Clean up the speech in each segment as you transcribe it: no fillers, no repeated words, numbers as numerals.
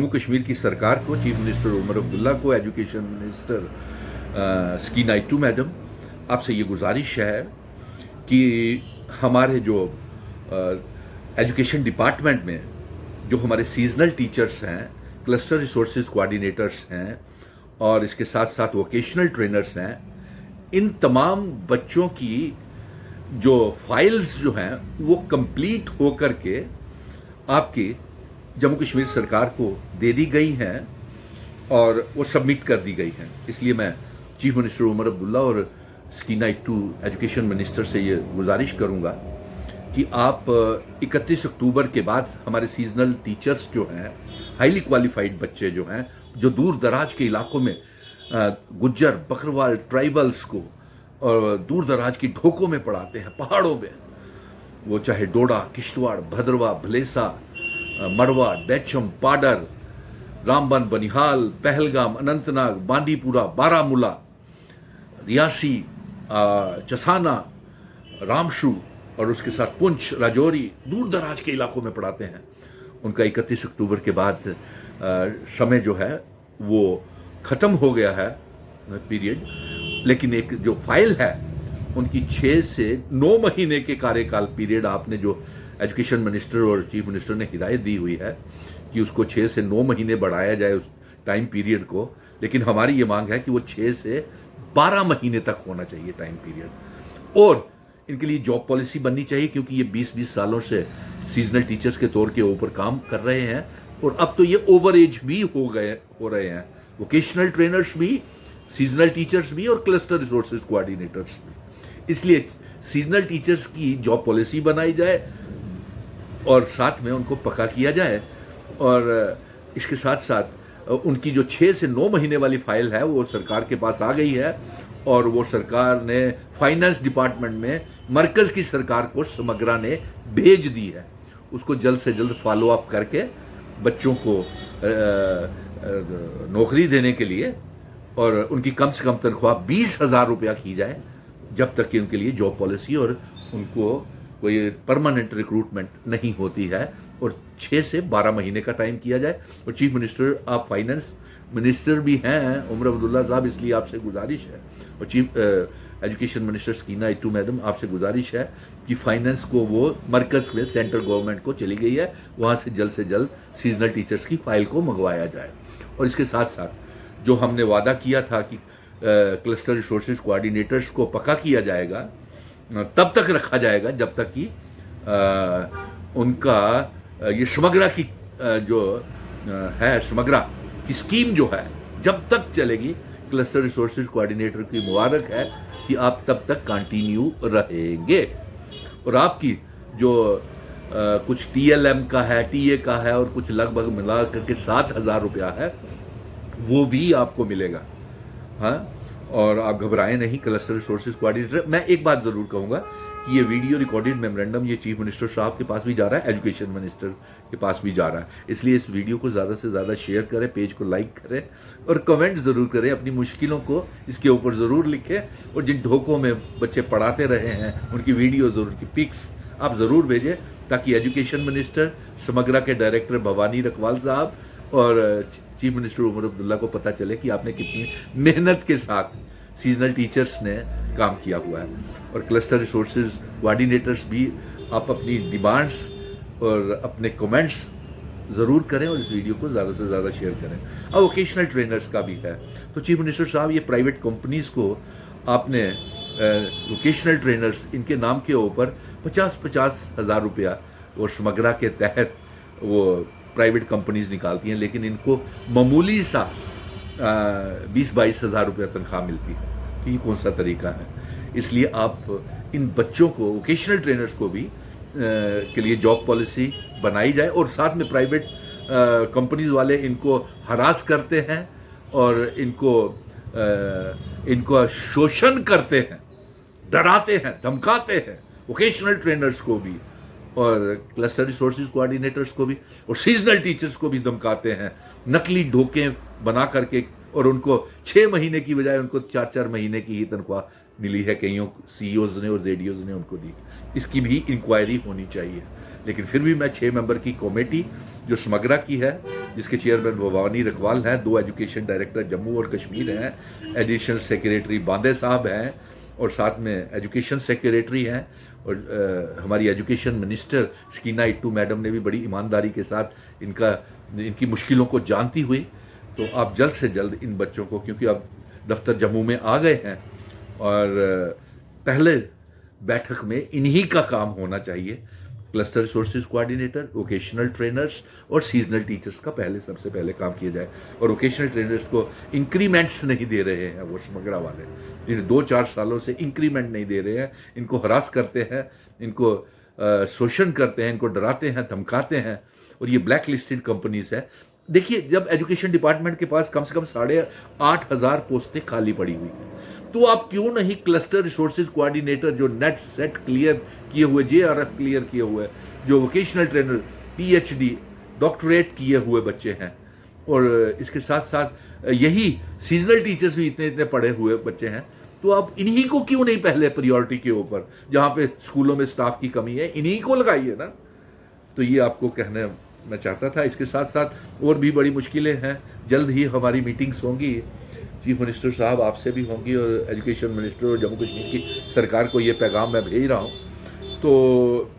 जम्मू कश्मीर की सरकार को, चीफ मिनिस्टर उमर अब्दुल्ला को, एजुकेशन मिनिस्टर स्कीना इट्टू मैडम, आपसे ये गुजारिश है कि हमारे जो एजुकेशन डिपार्टमेंट में जो हमारे सीजनल टीचर्स हैं, क्लस्टर रिसोर्सेज कोऑर्डिनेटर्स हैं और इसके साथ साथ वोकेशनल ट्रेनर्स हैं, इन तमाम बच्चों की जो फाइल्स जो हैं वो कंप्लीट हो करके आपकी जम्मू कश्मीर सरकार को दे दी गई हैं और वो सबमिट कर दी गई हैं। इसलिए मैं चीफ मिनिस्टर उमर अब्दुल्ला और स्कीना इट्टू एजुकेशन मिनिस्टर से ये गुजारिश करूंगा कि आप 31 अक्टूबर के बाद हमारे सीजनल टीचर्स जो हैं, हाईली क्वालिफाइड बच्चे जो हैं, जो दूर दराज के इलाकों में गुज्जर, बकरवाल, ट्राइबल्स को और दूर दराज की ढोकों में पढ़ाते हैं, पहाड़ों में, वो चाहे डोडा, किश्तवाड़, भद्रवा, भलेसा, मड़वा, डेचम, पाडर, रामबन, बनिहाल, पहलगाम, अनंतनाग, बांदीपुरा, बारामूला, रियासी, चसाना, रामशू और उसके साथ पुंछ, राजौरी, दूर दराज के इलाकों में पढ़ाते हैं। उनका 31 अक्टूबर के बाद समय जो है वो ख़त्म हो गया है पीरियड, लेकिन एक जो फाइल है उनकी 6 से 9 महीने के कार्यकाल पीरियड आपने जो एजुकेशन मिनिस्टर और चीफ मिनिस्टर ने हिदायत दी हुई है कि उसको 6 से 9 महीने बढ़ाया जाए उस टाइम पीरियड को, लेकिन हमारी ये मांग है कि वो 6 से 12 महीने तक होना चाहिए टाइम पीरियड। और इनके लिए जॉब पॉलिसी बननी चाहिए, क्योंकि ये 20-20 सालों से सीजनल टीचर्स के तौर के ऊपर काम कर रहे हैं और अब तो ये ओवर एज भी हो रहे हैं, वोकेशनल ट्रेनर्स भी, सीजनल टीचर्स भी और क्लस्टर रिसोर्सेज कोऑर्डिनेटर्स भी। इसलिए सीजनल टीचर्स की जॉब पॉलिसी बनाई जाए और साथ में उनको पक्का किया जाए, और इसके साथ साथ उनकी जो 6 से 9 महीने वाली फाइल है वो सरकार के पास आ गई है और वो सरकार ने फाइनेंस डिपार्टमेंट में मरकज़ की सरकार को समग्रा ने भेज दी है। उसको जल्द से जल्द फॉलो अप करके बच्चों को नौकरी देने के लिए और उनकी कम से कम तनख्वाह 20,000 रुपया की जाए, जब तक कि उनके लिए जॉब पॉलिसी और उनको कोई परमानेंट रिक्रूटमेंट नहीं होती है, और 6 से 12 महीने का टाइम किया जाए। और चीफ मिनिस्टर, आप फाइनेंस मिनिस्टर भी हैं उमर अब्दुल्ला साहब, इसलिए आपसे गुजारिश है, और चीफ एजुकेशन मिनिस्टर स्कीना इट्टू मैडम, आपसे गुजारिश है कि फाइनेंस को वो मरकज़ में सेंट्रल गवर्नमेंट को चली गई है, वहाँ से जल्द सीजनल टीचर्स की फाइल को मंगवाया जाए। और इसके साथ साथ जो हमने वादा किया था कि क्लस्टर रिसोर्सेज कोऑर्डिनेटर्स को पक्का किया जाएगा, तब तक रखा जाएगा जब तक कि उनका ये समग्रा की जो है, समग्रा की स्कीम जो है जब तक चलेगी। क्लस्टर रिसोर्सेज कोऑर्डिनेटर की मुबारक है कि आप तब तक कंटिन्यू रहेंगे, और आपकी जो कुछ TLM का है, TA का है और कुछ लगभग मिला करके 7,000 रुपया है, वो भी आपको मिलेगा। हाँ, और आप घबराएं नहीं क्लस्टर रिसोर्सेज कोऑर्डिनेटर। मैं एक बात ज़रूर कहूँगा कि ये वीडियो रिकॉर्डेड मेमोरेंडम ये चीफ मिनिस्टर साहब के पास भी जा रहा है, एजुकेशन मिनिस्टर के पास भी जा रहा है, इसलिए इस वीडियो को ज़्यादा से ज़्यादा शेयर करें, पेज को लाइक करें और कमेंट ज़रूर करें, अपनी मुश्किलों को इसके ऊपर ज़रूर लिखें, और जिन ढोकों में बच्चे पढ़ाते रहे हैं उनकी वीडियो ज़रूर, की पिक्स आप ज़रूर भेजें, ताकि एजुकेशन मिनिस्टर, समग्रा के डायरेक्टर भवानी रखवाल साहब और चीफ मिनिस्टर उमर अब्दुल्ला को पता चले कि आपने कितनी मेहनत के साथ सीजनल टीचर्स ने काम किया हुआ है। और क्लस्टर रिसोर्सेज कोऑर्डिनेटर्स भी, आप अपनी डिमांड्स और अपने कमेंट्स ज़रूर करें और इस वीडियो को ज़्यादा से ज़्यादा शेयर करें। अब वोकेशनल ट्रेनर्स का भी है, तो चीफ मिनिस्टर साहब ये प्राइवेट कंपनीज़ को आपने वोकेशनल ट्रेनर्स, इनके नाम के ऊपर 50-50 हज़ार रुपया और समग्रा के तहत वो प्राइवेट कंपनीज निकालती हैं, लेकिन इनको मामूली सा 20-22 हज़ार रुपया तनख्वाह मिलती है। तो ये कौन सा तरीका है? इसलिए आप इन बच्चों को, वोकेशनल ट्रेनर्स को भी के लिए जॉब पॉलिसी बनाई जाए, और साथ में प्राइवेट कंपनीज वाले इनको हरास करते हैं और इनको शोषण करते हैं, डराते हैं, धमकाते हैं, वोकेशनल ट्रेनर्स को भी और क्लस्टर रिसोर्सेज कोऑर्डिनेटर्स को भी और सीजनल टीचर्स को भी धमकाते हैं, नकली ढोके बना करके, और उनको 6 महीने की बजाय उनको 4-4 महीने की ही तनख्वाह मिली है, कईयों CEOs ने और ZDOs ने उनको दी। इसकी भी इंक्वायरी होनी चाहिए। लेकिन फिर भी मैं 6 मेंबर की कमेटी जो समग्रा की है, जिसके चेयरमैन भवानी रखवाल हैं, 2 एजुकेशन डायरेक्टर जम्मू और कश्मीर हैं, एडिशनल सेक्रेटरी बांदे साहब हैं और साथ में एजुकेशन सेक्रेटरी हैं, और हमारी education minister Shakina it to madam ने भी बड़ी ईमानदारी के साथ इनकी मुश्किलों को जानती हुई, तो आप जल्द से जल्द इन बच्चों को, क्योंकि अब दफ्तर जम्मू में आ गए हैं और पहले बैठक में इन्हीं का काम होना चाहिए, cluster resources coordinator, vocational trainers और सीजनल टीचर्स का सबसे पहले काम किया जाए। और वोकेशनल ट्रेनर्स को इंक्रीमेंट्स नहीं दे रहे हैं वो समग्रा वाले, जिन्हें 2-4 सालों से इंक्रीमेंट नहीं दे रहे हैं, इनको हरास करते हैं, इनको शोषण करते हैं, इनको डराते हैं, धमकाते हैं, और ये ब्लैक लिस्टेड कंपनीज है। देखिए, जब एजुकेशन डिपार्टमेंट के पास कम से कम 8,500 पोस्टें खाली पड़ी हुई हैं, तो आप क्यों नहीं क्लस्टर रिसोर्सेज कोऑर्डिनेटर जो नेट सेट क्लियर किए हुए, JRF क्लियर किए हुए, जो वोकेशनल ट्रेनर PhD डॉक्टरेट किए हुए बच्चे हैं, और इसके साथ साथ यही सीजनल टीचर्स भी इतने पढ़े हुए बच्चे हैं, तो आप इन्हीं को क्यों नहीं पहले प्रायोरिटी के ऊपर, जहाँ पे स्कूलों में स्टाफ की कमी है, इन्हीं को लगाइए ना। तो ये आपको कहने मैं चाहता था। इसके साथ साथ और भी बड़ी मुश्किलें हैं, जल्द ही हमारी मीटिंग्स होंगी, चीफ मिनिस्टर साहब आपसे भी होंगी और एजुकेशन मिनिस्टर और जम्मू कश्मीर की सरकार को ये पैगाम मैं भेज रहा हूँ। तो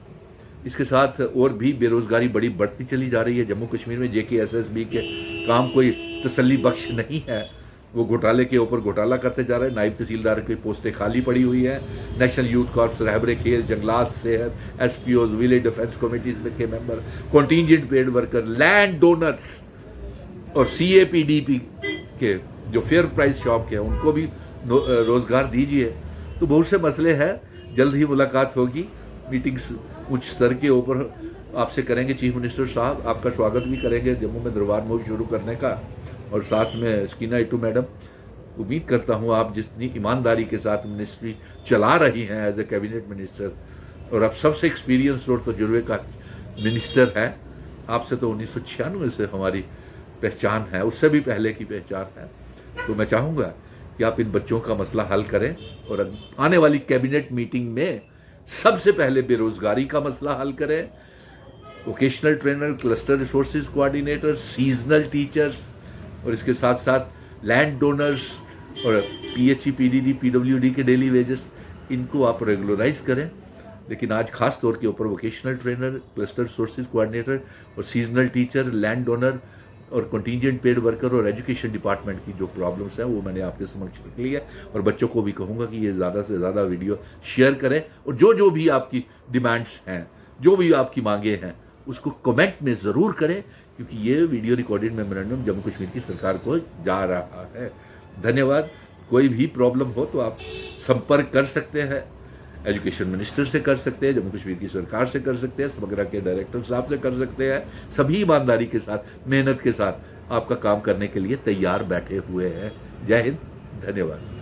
इसके साथ और भी बेरोज़गारी बड़ी बढ़ती चली जा रही है जम्मू कश्मीर में। JKSSB के काम कोई तसल्ली बख्श नहीं है, वो घोटाले के ऊपर घोटाला करते जा रहे हैं। नायब तहसीलदार की पोस्टें खाली पड़ी हुई हैं, नेशनल यूथ कॉर्प्स, रहबरे खेल, जंगलात, सेहत, SPOs, विलेज डिफेंस कमेटीज के member, contingent paid worker, land donors और CAPDP के जो फेयर प्राइस शॉप के हैं, उनको भी रोज़गार दीजिए। तो बहुत से मसले हैं, जल्द ही मुलाकात होगी, मीटिंग्स उच्च स्तर के ऊपर आपसे करेंगे। चीफ मिनिस्टर साहब आपका स्वागत भी करेंगे जम्मू में दरबार मूव शुरू करने का, और साथ में शकीना इट्टू मैडम, उम्मीद करता हूँ आप जितनी ईमानदारी के साथ मिनिस्ट्री चला रही हैं एज ए कैबिनेट मिनिस्टर, और आप सबसे एक्सपीरियंस और तजुर्बे का मिनिस्टर है, आपसे तो 1996 से हमारी पहचान है, उससे भी पहले की पहचान है। तो मैं चाहूँगा कि आप इन बच्चों का मसला हल करें, और आने वाली कैबिनेट मीटिंग में सबसे पहले बेरोज़गारी का मसला हल करें, vocational trainer, cluster resources coordinator, seasonal teachers, और इसके साथ साथ लैंड डोनर्स और PHE, PDD, PWD के डेली वेजेस, इनको आप रेगुलराइज करें। लेकिन आज खास तौर के ऊपर vocational trainer, cluster resources coordinator और सीजनल टीचर, लैंड डोनर और कंटीजेंट पेड वर्कर और एजुकेशन डिपार्टमेंट की जो प्रॉब्लम्स हैं वो मैंने आपके समक्ष रख ली है। और बच्चों को भी कहूँगा कि ये ज़्यादा से ज़्यादा वीडियो शेयर करें, और जो भी आपकी डिमांड्स हैं, जो भी आपकी मांगे हैं, उसको कमेंट में ज़रूर करें, क्योंकि ये video recorded memorandum Jammu Kashmir की सरकार को जा रहा है। धन्यवाद। कोई भी प्रॉब्लम हो तो आप संपर्क कर सकते हैं, एजुकेशन मिनिस्टर से कर सकते हैं, जम्मू कश्मीर की सरकार से कर सकते हैं, समग्रा के डायरेक्टर साहब से कर सकते हैं। सभी ईमानदारी के साथ, मेहनत के साथ आपका काम करने के लिए तैयार बैठे हुए हैं। जय हिंद, धन्यवाद।